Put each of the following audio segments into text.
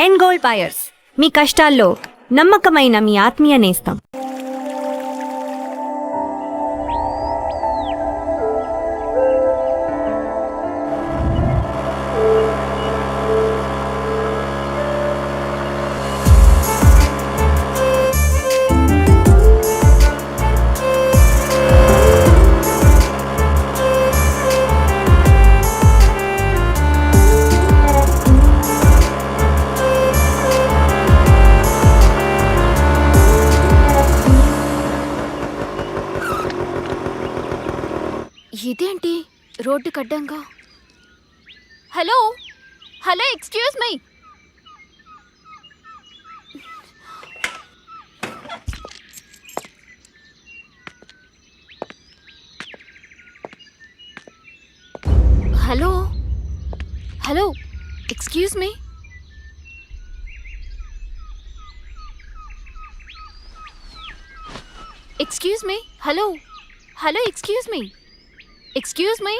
End gold buyers, మీ కష్టాల్లో నమ్మకమైన మీ ఆత్మీయ నేస్తం. ఇదేంటి రోడ్డు కడ్డంగా? Hello hello, excuse me. Hello hello, excuse me. Excuse me. Hello hello, excuse me. Excuse me?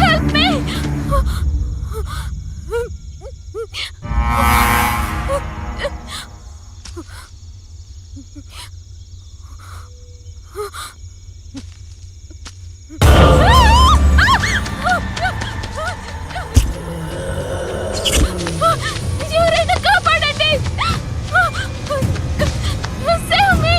Help me! ఎవరైనా కాపాడండి! Save me!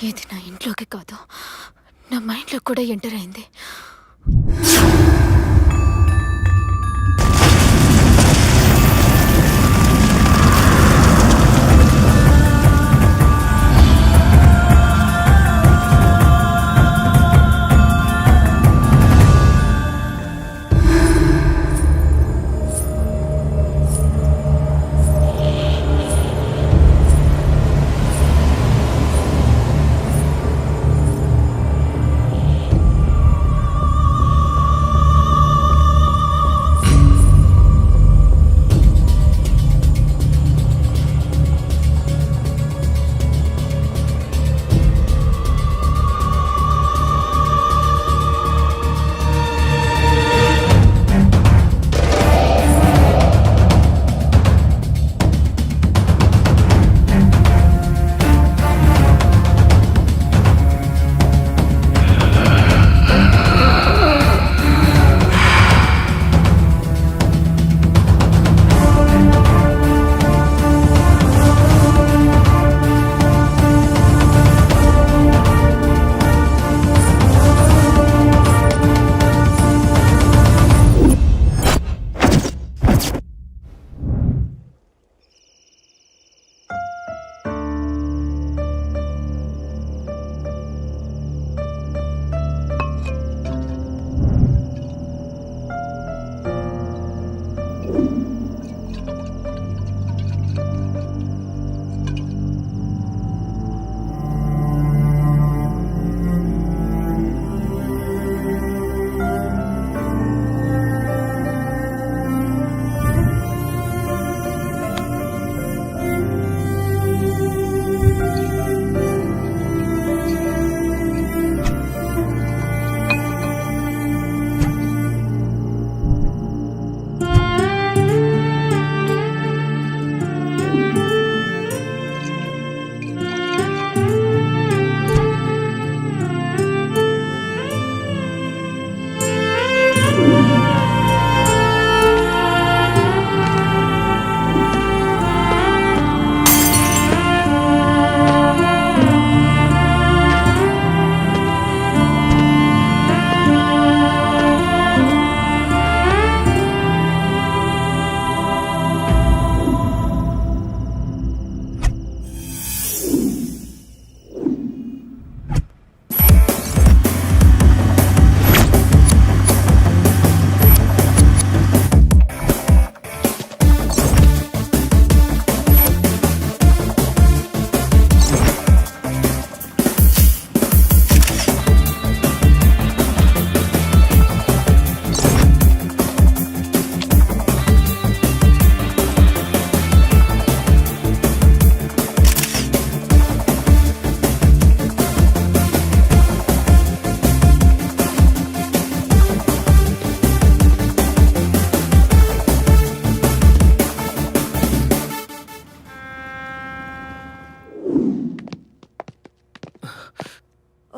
ఇది నా ఇంట్లోకి కాదు, నా మైండ్లో కూడా ఎంటర్ అయింది.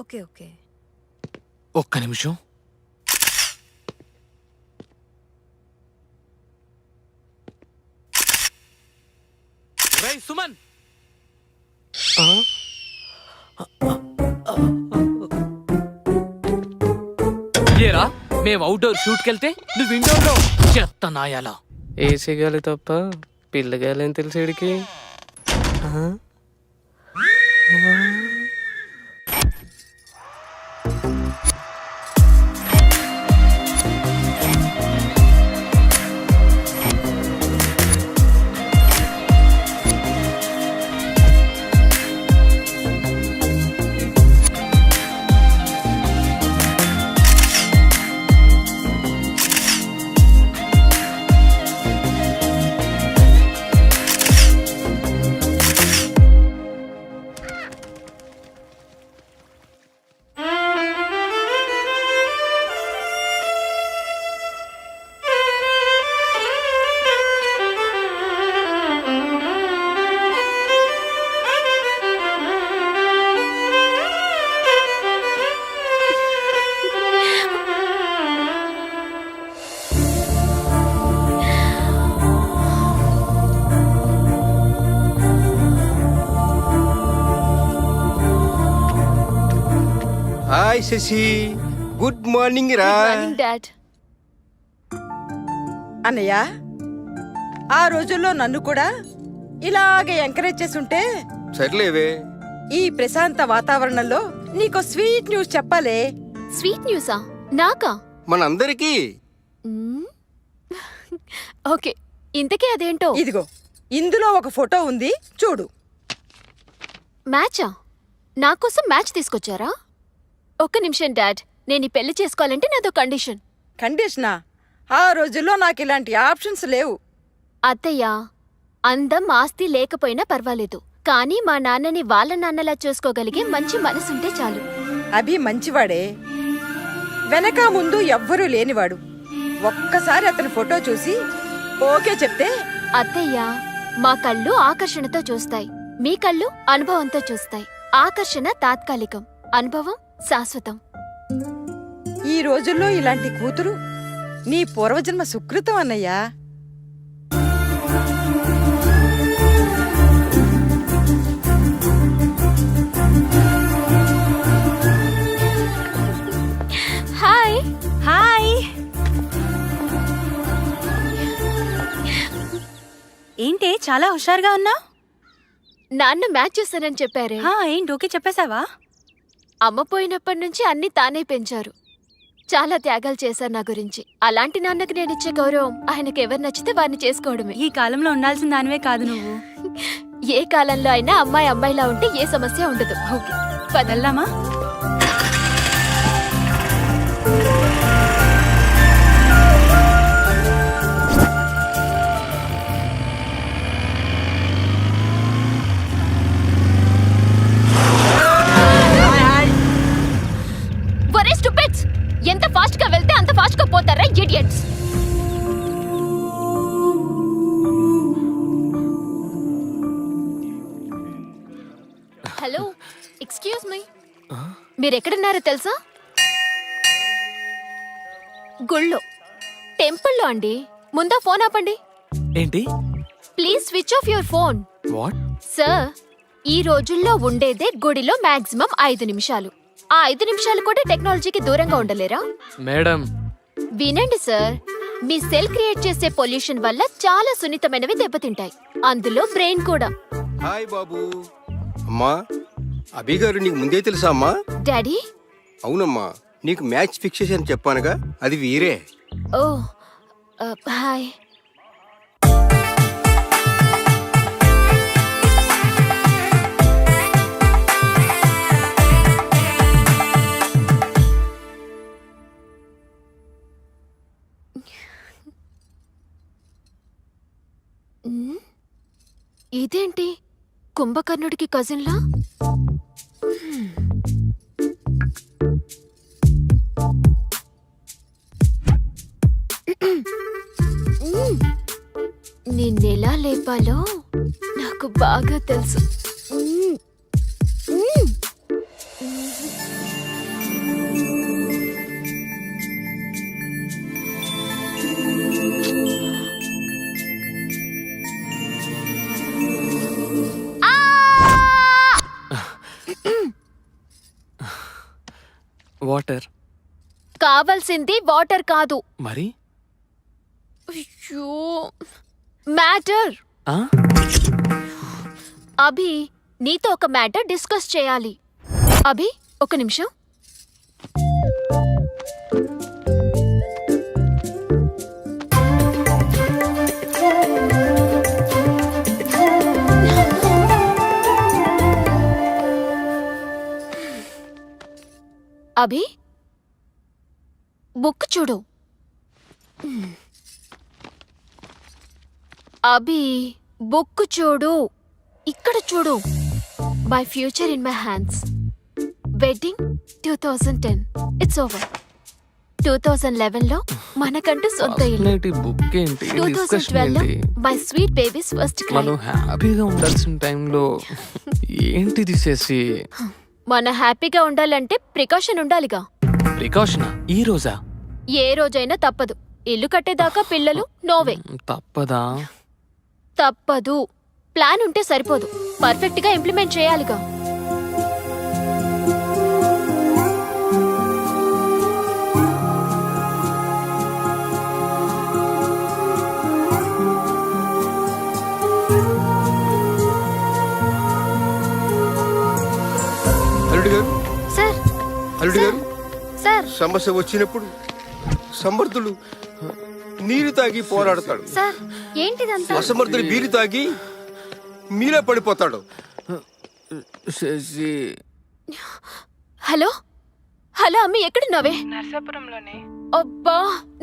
Okay okay. ఒక్క నిమిషం. రేయ్ సుమన్, ఏరా మేము అవుట్డోర్ షూట్కి వెళ్తే నువ్వు ఇండోర్ లో చెత్త నాయాలా. ఏసీ గాలి తప్ప పిల్లగాలి ఏం తెలిసేడికి. హాయ్ శశి, గుడ్ మార్నింగ్ రా. Morning dad. అన్నయ్య, ఆ రోజుల్లో నన్ను కూడా ఇలాగే ఎంకరేజ్ చేసుంటే సర్లేవే. ఈ ప్రశాంత వాతావరణంలో నీకో స్వీట్ న్యూస్ చెప్పాలే. స్వీట్ న్యూసా? నాకా? మనందరికీ. మ్మ్. ఓకే, ఇంతకీ అదేంటో. ఇదిగో, ఇందులో ఒక ఫోటో ఉంది, చూడు. మ్యాచా? నా కోసం మ్యాచ్ తీసుకొచ్చారా? ఒక్క నిమిషం డాడ్, నేను ఈ పెళ్లి చేసుకోవాలంటే నాదో కండిషన్. కండిషనా? ఆ రోజుల్లో నాకు ఇలాంటి ఆప్షన్స్ లేవు. అత్తయ్య, అందం ఆస్తి లేకపోయినా పర్వాలేదు, కానీ మా నాన్నని వాళ్ళ నాన్నలా చూసుకోగలిగే మంచి మనసుంటే చాలు. అభి మంచివాడే, వెనక ముందు ఎవ్వరూ లేనివాడు. ఒక్కసారి అతని ఫోటో చూసి ఓకే చెప్తే. అత్తయ్య, మా కళ్ళు ఆకర్షణతో చూస్తాయి, మీ కళ్ళు అనుభవంతో చూస్తాయి. ఆకర్షణ తాత్కాలికం, అనుభవం శాశ్వతం. ఈ రోజుల్లో ఇలాంటి కూతురు నీ పూర్వజన్మ సుకృతం అన్నయ్యా. హాయ్. హాయ్. ఏంటే చాలా హుషారుగా ఉన్నా? నాన్న మ్యాచ్ చూస్తానని చెప్పారే. ఏంటి ఓకే చెప్పేశావా? అమ్మ పోయినప్పటి నుంచి అన్ని తానే పెంచారు, చాలా త్యాగాలు చేశారు నా గురించి. అలాంటి నాన్నకి నేనిచ్చే గౌరవం ఆయనకి ఎవరు నచ్చితే వారిని చేసుకోవడమే. ఈ కాలంలో ఉండాల్సిన దానివే కాదు నువ్వు. ఏ కాలంలో అయినా అమ్మాయి అమ్మాయిలా ఉంటే ఏ సమస్య ఉండదు. ఓకే, వెళ్దామా? ఒరే స్టూపిడ్స్, ఎంత ఫాస్ట్ గా వెళ్తే అంత ఫాస్ట్ గా పోతారా ఇడియట్స్. హలో, ఎక్స్క్యూజ్ మీ, మీరెక్కడున్నారో తెలుసా? గుళ్ళో, టెంపుల్లో అండి. ముందా ఫోన్ ఆపండి. ఏంటి? Please switch off your phone. What? Sir, ఈ రోజుల్లో ఉండేదే గుడిలో మాక్సిమం 5 నిమిషాలు. ఆ 5 నిమిషాలు కూడా టెక్నాలజీకి దూరంగా ఉండలేరా? మేడం, వినండి సార్, మీ సెల్ క్రియేట్ చేసే పొల్యూషన్ వల్ల చాలా సున్నితమైనవి దెబ్బతింటాయి, అందులో బ్రెయిన్ కూడా. హాయ్ బాబు. అమ్మా, అభి గారు నీకు ముందే తెలుసా అమ్మా? డాడీ? అవునమ్మా, నీకు మ్యాచ్ ఫిక్స్ చేశాను చెప్పానుగా, అది వీరే. ఓ, హాయ్. ఇదేంటి, కుంభకర్ణుడికి కజిన్లా? నిన్నెలా లేపాలో నాకు బాగా తెలుసు. వాటర్. కావాల్సింది వాటర్ కాదు. మరి అయ్యో, మ్యాటర్. ఆ? అభి, నీతో ఒక మ్యాటర్ డిస్కస్ చేయాలి. అభి, ఒక నిమిషం. అభి, బుక్ చూడు. అభి, బుక్ చూడు. ఇక్కడ చూడు. My future in my hands. Wedding 2010. It's over. 2011లో మనకంటూ సొంత ఇల్లు. నేటి బుక్ ఏంటి, డిస్కషన్ 2012లో ఏంటి? My sweet baby's first cry. మనం హ్యాపీగా ఉండాల్సిన టైంలో ఏంటిది చేసి? మన హ్యాపీగా ఉండాలంటే ప్రికాషన్ ఉండాలిగా. ప్రికాషనా? ఈ రోజా? ఏ రోజైనా తప్పదు. ఇల్లు కట్టేదాకా పిల్లలు నోవే. తప్పదా? తప్పదు. ప్లాన్ ఉంటే సరిపోదు, పర్ఫెక్ట్ గా ఇంప్లిమెంట్ చేయాలిగా. అల్లుడు గారు, సార్, అల్లుడు గారు, సార్, సమస్య వచ్చినప్పుడు సమర్థుడు నీరు తాగి పోరాడతాడు, సార్, ఏంటిదంతా? అసమర్థుడు బీరు తాగి మీరే పడిపోతాడు. శశి, హలో హలో, అమ్మి ఎక్కడున్నావే? నర్సాపురంలోనే. అబ్బా,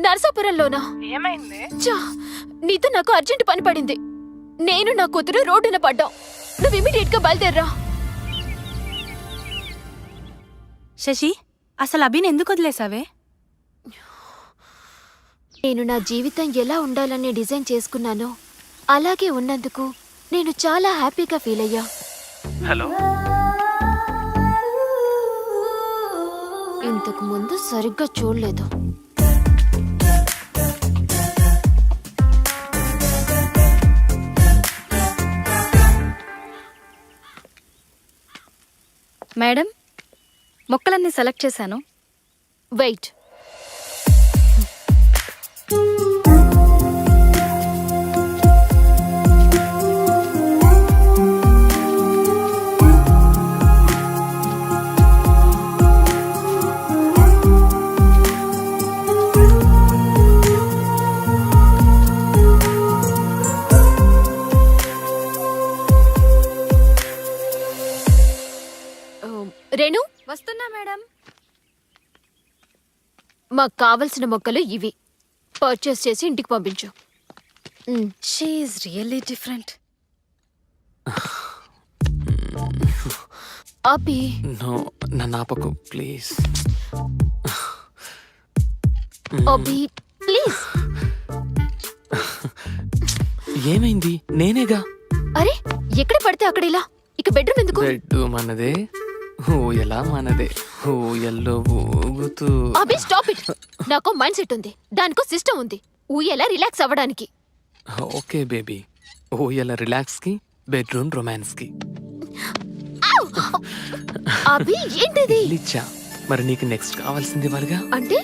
నరసాపురంలోనా? ఏమైంది? ఛా, నీతో నాకు అర్జెంట్ పని పడింది. నేను నా కూతురు రోడ్డున పడ్డాం. నువ్వు ఇమీడియట్ గా బయలుదేర్రా. శశి, అసలు అభిని ఎందుకు వదిలేసావే? నేను నా జీవితం ఎలా ఉండాలని డిజైన్ చేసుకున్నానో అలాగే ఉన్నందుకు నేను చాలా హ్యాపీగా ఫీల్ అయ్యా. హలో, ఇంతకు ముందు సరిగ్గా చూడలేదు. మేడం, మొక్కలన్నీ సెలెక్ట్ చేశాను. వెయిట్. రేణు, వస్తున్నా మేడం. మాకు కావలసిన మొక్కలు ఇవి. పర్చేస్ చేసి ఇంటికి పంపించు. She is really different. Abhi, no, నన్ను ఆపకు ప్లీజ్. Abhi, please. ఏమైంది? నేనేగా. అరే, ఎక్కడ పడితే అక్కడ ఇలా. ఇక బెడ్రూమ్ ఎందుకు? బెడ్ మనదే, ఊయలా మనదే. ఊయల్లో ఊగుతూ. అభి, స్టాప్ ఇట్. నాకు మైండ్ సెట్ ఉంది, దానికో సిస్టమ్ ఉంది. ఊయలా రిలాక్స్ అవ్వడానికి. ఓకే బేబీ, ఊయల రిలాక్స్ కి, బెడ్రూమ్ రొమాన్స్ కి. అభి, ఏంటిది? లిచ్చా, మరి నీకు నెక్స్ట్ కావాల్సింది వాళ్ళగా. అంటే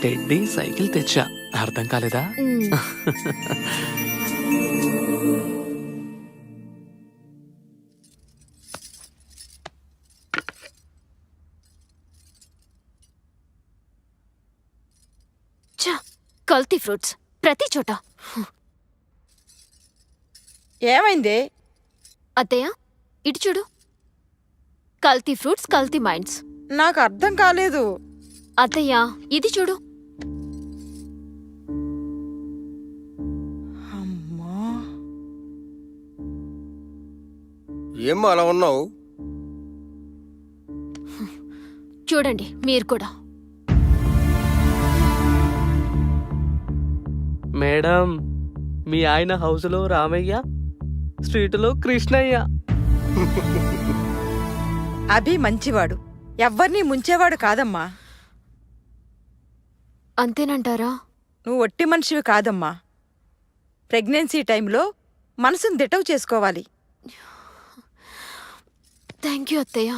టెడ్డీ సైకిల్ తెచ్చా, అర్థం కాలేదా? ఛ, కల్తీ ఫ్రూట్స్ ప్రతి చోట. ఏమైంది? అత్తయ్య, ఇటు చూడు. కల్తీ ఫ్రూట్స్, కల్తీ మైండ్స్. నాకు అర్థం కాలేదు. అత్తయ్య, ఇది చూడు. అమ్మా, ఏమ్మా అలా ఉన్నావు? చూడండి మీరు కూడా. మేడం, మీ ఆయన హౌస్లో రామయ్య, స్ట్రీట్లో కృష్ణయ్య. అభి మంచివాడు, ఎవ్వరినీ ముంచేవాడు కాదమ్మా. అంతేనంటారా? నువ్వు ఒట్టి మనిషివి కాదమ్మా. ప్రెగ్నెన్సీ టైంలో మనసును దిటవు చేసుకోవాలి. థ్యాంక్ యూ అత్తయ్య.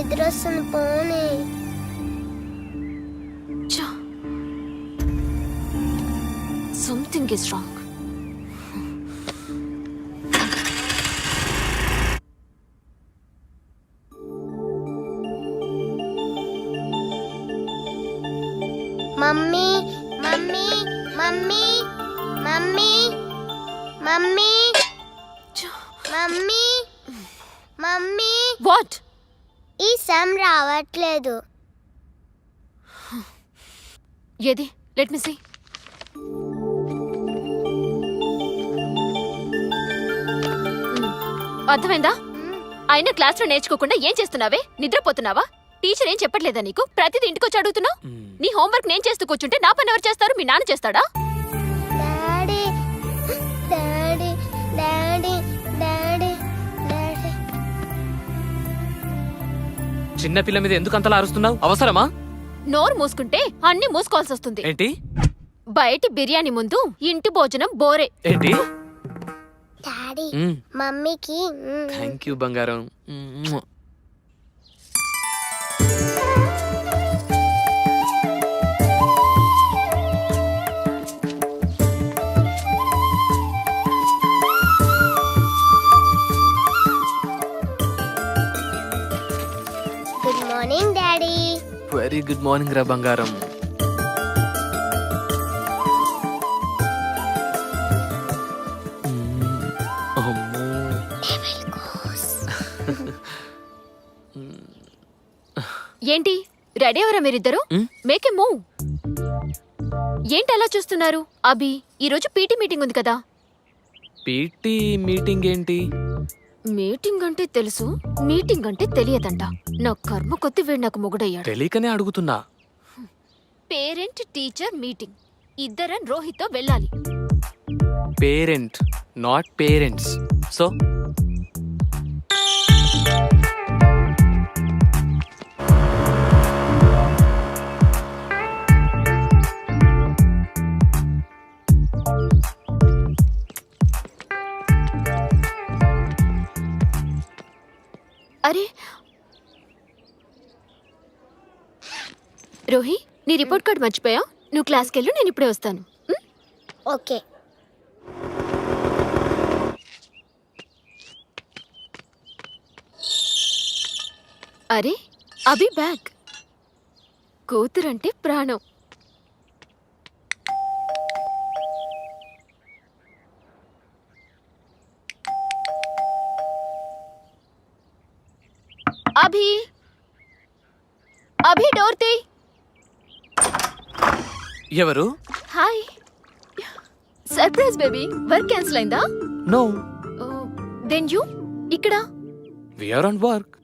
నిద్ర వస్తుంది పోనీ. Something is wrong. Mummy mummy mummy mummy mummy mummy mummy what? ఈ సమ్ రావట్లేదు. ఏది? Let me see. అర్థమైందా? అయినా క్లాస్ లో నేర్చుకోకుండా ఏం చేస్తున్నావే? నిద్రపోతున్నావా? టీచర్ ఏం చెప్పట్లేదా నీకు? ప్రతిదీ ఇంటికొచ్చి అడుగుతున్నావు. నీ హోంవర్క్ నేను చేస్తూ కూర్చుంటే నా పని ఎవరు చేస్తారు? మీ నాన్న చేస్తాడా? Daddy daddy daddy daddy daddy. చిన్న పిల్ల మీద ఎందుకు అంతలా అరుస్తున్నావు? అవసరమా? నోరు మూసుకుంటే అన్ని మూసుకోవాల్సి వస్తుంది. ఏంటి బయటి బిర్యానీ ముందు ఇంటి భోజనం బోరే. ఏంటి? డాడీ మమ్మీకి థ్యాంక్ యూ బంగారం. Good morning daddy. Very good morning రా బంగారం. అమ్మో. ఏంటి రెడీ అవరా మీరిద్దరు? Make a move. ఏంటి అలా చూస్తున్నారు? అభి, ఈరోజు పీటీ మీటింగ్ ఉంది కదా. పీటీ మీటింగ్ ఏంటి? మీటింగ్ అంటే తెలుసు, మీటింగ్ అంటే తెలియదంట. నా కర్మ కొద్ది వీడు నాకు మొగుడయ్యాడు. తెలియకనే అడుగుతున్నా. Parent teacher meeting. ఇద్దరం రోహిత్తో వెళ్ళాలి. Parent not parents. సో అరే రోహి, నీ రిపోర్ట్ కార్డ్ మర్చిపోయావు. నువ్వు క్లాస్కి వెళ్ళు, నేను ఇప్పుడే వస్తాను. ఓకే. అరే అభి బ్యాగ్. కూతురంటే ప్రాణం. అభి, అభి డోర్ తీ. ఎవరు? Hi. Surprise baby. Work cancel అయిందా? నో. దెన్ యూ ఇక్కడ? We are on work.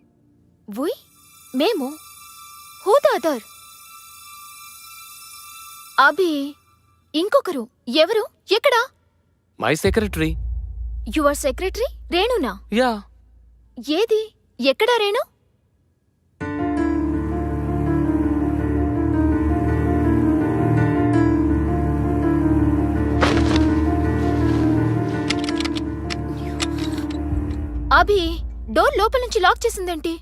We? మేము? Who the other? అభి, ఇంకొకరు ఎవరు? ఎక్కడ? My secretary. యువర్ సెక్రటరీ రేణునా? యా. ఏది? ఎక్కడా రేణు? అభి, డోర్ లోపల నుంచి లాక్ చేసిందేంటి?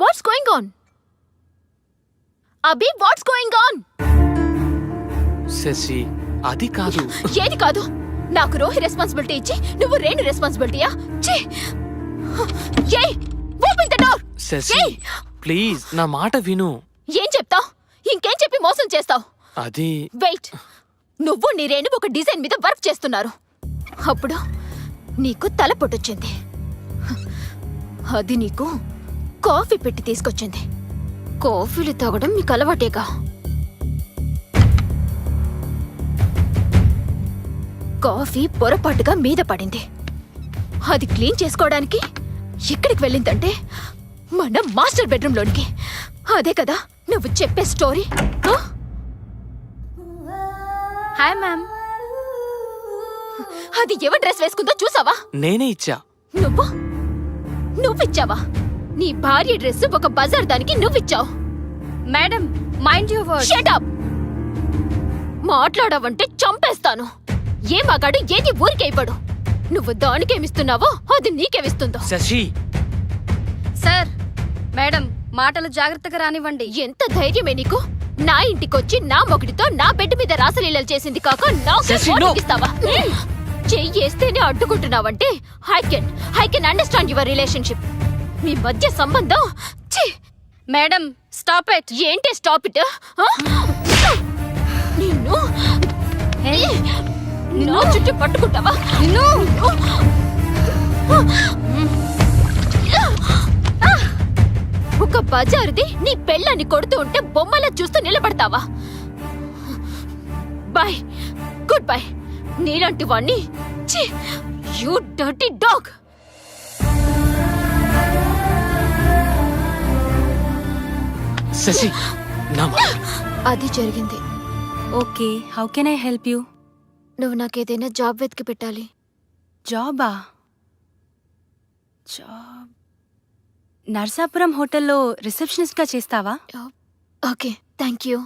What's going on? Abhi, what's going on? Shashi, అది కాదు. ఏది కాదు? నాకు రోహి రెస్పాన్సిబిలిటీ ఇచ్చి నువ్వు రేణు రెస్పాన్సిబిలిటీయా? ఛీ! ఏయ్, open the door. Shashi please నా మాట విను. ఏం చెప్తావ్? ఇంకేం చెప్పి మోసం చేస్తావ్? అది వెయిట్, నువ్వు నీ రేణు ఒక డిజైన్ మీద వర్క్ చేస్తున్నారు. అప్పుడు నీకు తలపొట్టొచ్చింది. అది నీకు కాఫీ పెట్టి తీసుకొచ్చింది. కాఫీలు తాగడం మీకు అలవాటేగా. కాఫీ పొరపాటుగా మీద పడింది. అది క్లీన్ చేసుకోవడానికి ఎక్కడికి వెళ్ళిందంటే మన మాస్టర్ బెడ్రూమ్ లోనికి. అదే కదా నువ్వు చెప్పే స్టోరీ. Hi ma'am. అది ఎవరి డ్రెస్ వేసుకుందో చూసావా? నేనే ఇచ్చా. నువ్విచ్చావా? నీ భార్య డ్రెస్ ఒక బజార్ దానికి నువ్విచ్చావు. Madam, mind your words. Shut up. మాట్లాడావంటే చంపేస్తాను. ఏ మగాడు ఏది ఊరికే ఇవ్వడు. నువ్వు దానికేమిస్తున్నావో అది నీకేమిస్తుందో. శశి సార్, మేడం మాటలు జాగ్రత్తగా రానివ్వండి. ఎంత ధైర్యమే నీకు? నా ఇంటికొచ్చి నా మొగుడితో నా బెడ్ మీద రాసలీలలు చేసింది కాక నాకు శశి, no. వార్నింగ్ ఇస్తావా? చెయ్యేస్తేనే అడ్డుకుంటున్నావంటే I can understand your relationship. మీ మధ్య సంబంధం ఛీ! Madam stop it. ఏంటి స్టాప్ ఇట్? నిన్ను నా చుట్టూ పట్టుకుంటావా? నిన్ను ఒక బజారుది నీ పెళ్ళాన్ని కొడుతూ ఉంటే బొమ్మలా చూస్తూ నిలబడతావా? Bye, good bye. నీలాంటి వాణ్ణి యూ డర్టీ డాగ్. శశి నా మాట. అది జరిగింది. Okay, how can I help you? నువ్వు నాకేదైనా జాబ్ వెతికి పెట్టాలి. జాబా? జాబ్ నర్సాపురం హోటల్లో రిసెప్షనిస్ట్గా చేస్తావా? Okay, thank you.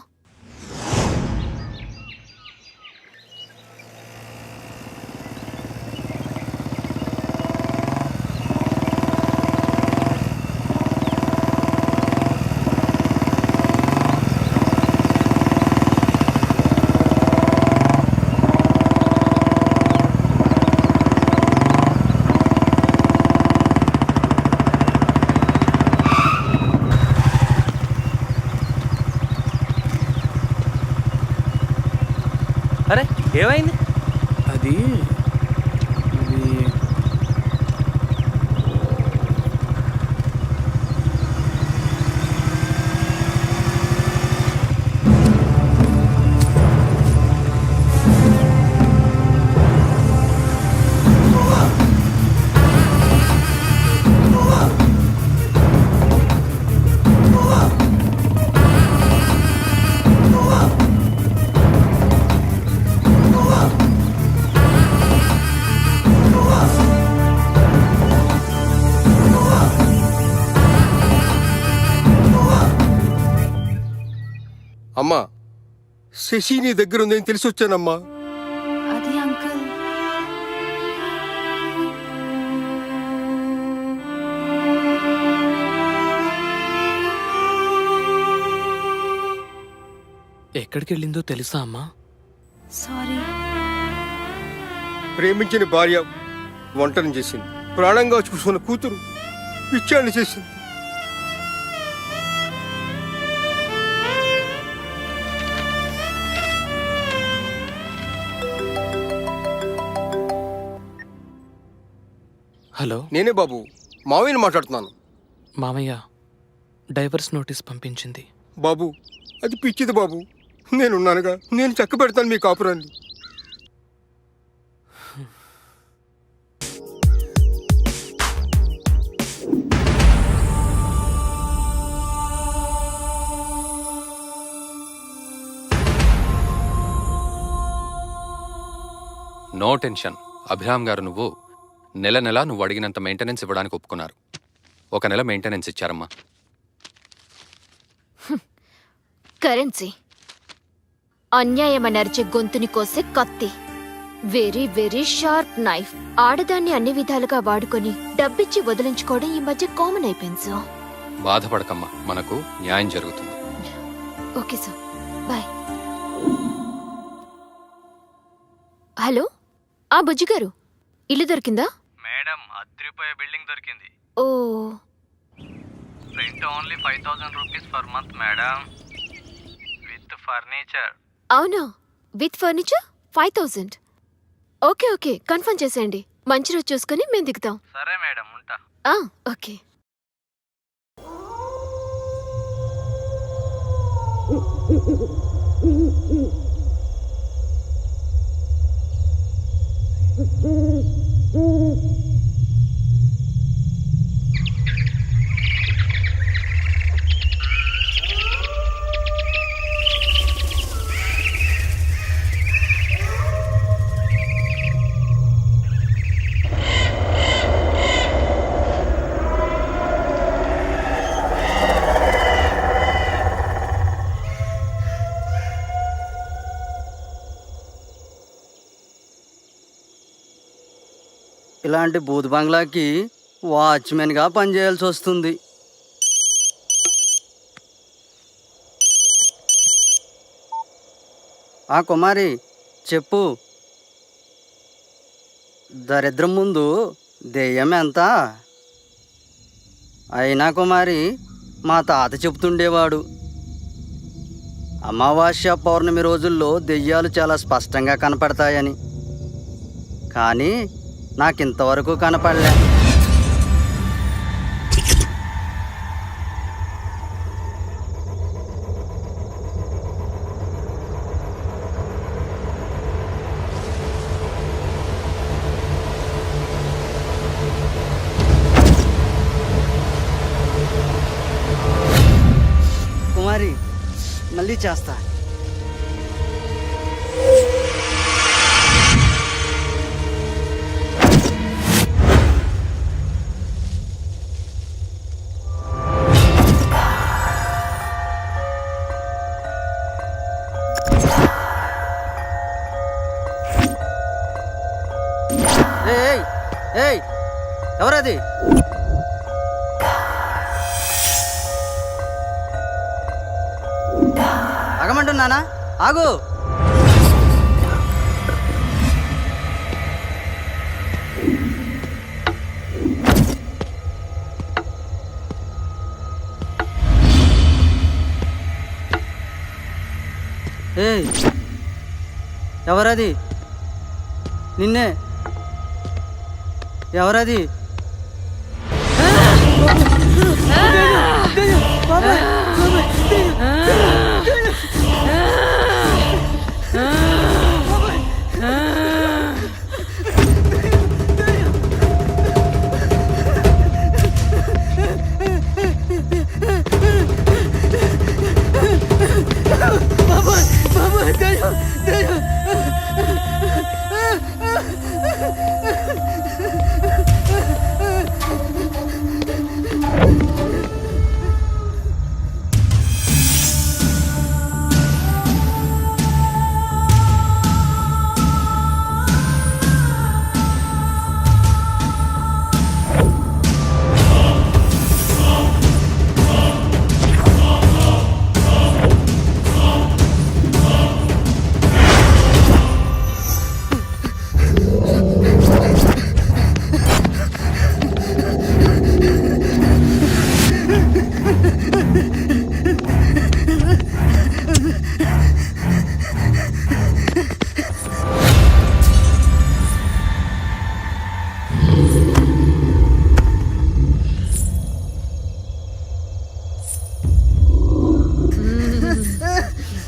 అరే ఏమైంది? అది అమ్మా, శశి నీ దగ్గర ఉందని తెలిసి వచ్చానమ్మా. అది అంకుల్. ఎక్కడికి వెళ్ళిందో తెలుసా అమ్మా? సారీ. ప్రేమించిన భార్య వంటను చేసింది, ప్రాణంగా చూసుకున్న కూతురు పిచ్చాన్ని చేసింది. హలో నేనే బాబు, మావయ్యని మాట్లాడుతున్నాను. మామయ్య డైవర్స్ నోటీస్ పంపించింది. బాబు, అది పిచ్చిది బాబు. నేనున్నానుగా, నేను చక్క పెడతాను మీ కాపురాన్ని. నో టెన్షన్ అభిరామ్ గారు, నువ్వు నెల నెల నువ్వు అడిగినంత మెయింటెనెన్స్ ఇవ్వడానికి ఒప్పుకున్నారు. ఒక నెల మెయింటెనెన్స్ ఇచ్చారమ్మా. కరెన్సీ అన్యాయమని అరిచే గొంతుని కోసే కత్తి. Very very sharp knife. ఆడదాన్ని అన్ని విధాలుగా వాడుకొని డబ్బిచ్చి వదిలించుకోవడం ఈ మధ్య కామన్ అయిపోయింది సార్. బాధపడకమ్మా, మనకు న్యాయం జరుగుతుంది. Okay sir, bye. హలో, ఆ బుజ్జి గారు, ఇల్లు దొరికిందా? మేడం, అద్రిపోయే బిల్డింగ్ దొరికింది. Oh, rent only 5000 rupees per month madam, with furniture. అవునా? With furniture 5000. Okay okay, confirm చేసేయండి. మంచి రోజు చూసుకుని మేము దిగుతాం. సరే మేడం, ఉంటా. ఓకే. ఇలాంటి బూత్ బంగ్లాకి వాచ్మెన్గా పనిచేయాల్సి వస్తుంది. ఆ కుమారి చెప్పు. దరిద్రం ముందు దెయ్యం ఎంత? అయినా కుమారి, మా తాత చెప్తుండేవాడు, అమావాస్య పౌర్ణమి రోజుల్లో దెయ్యాలు చాలా స్పష్టంగా కనపడతాయని. కానీ నాకింతవరకు కనపడలే. కుమారి, మళ్ళీ చేస్తా. ఏయ్ ఏయ్, ఎవరది? ఆగమంటున్నానా? ఆగు. ఏయ్, ఎవరది? నిన్నే. ఎవరది?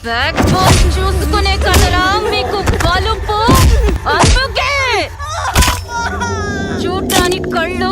బ్యాక్ బోన్ చూసుకునే కదరా మీకు బలుపు. అందుకే చూడ్డానికి కళ్ళు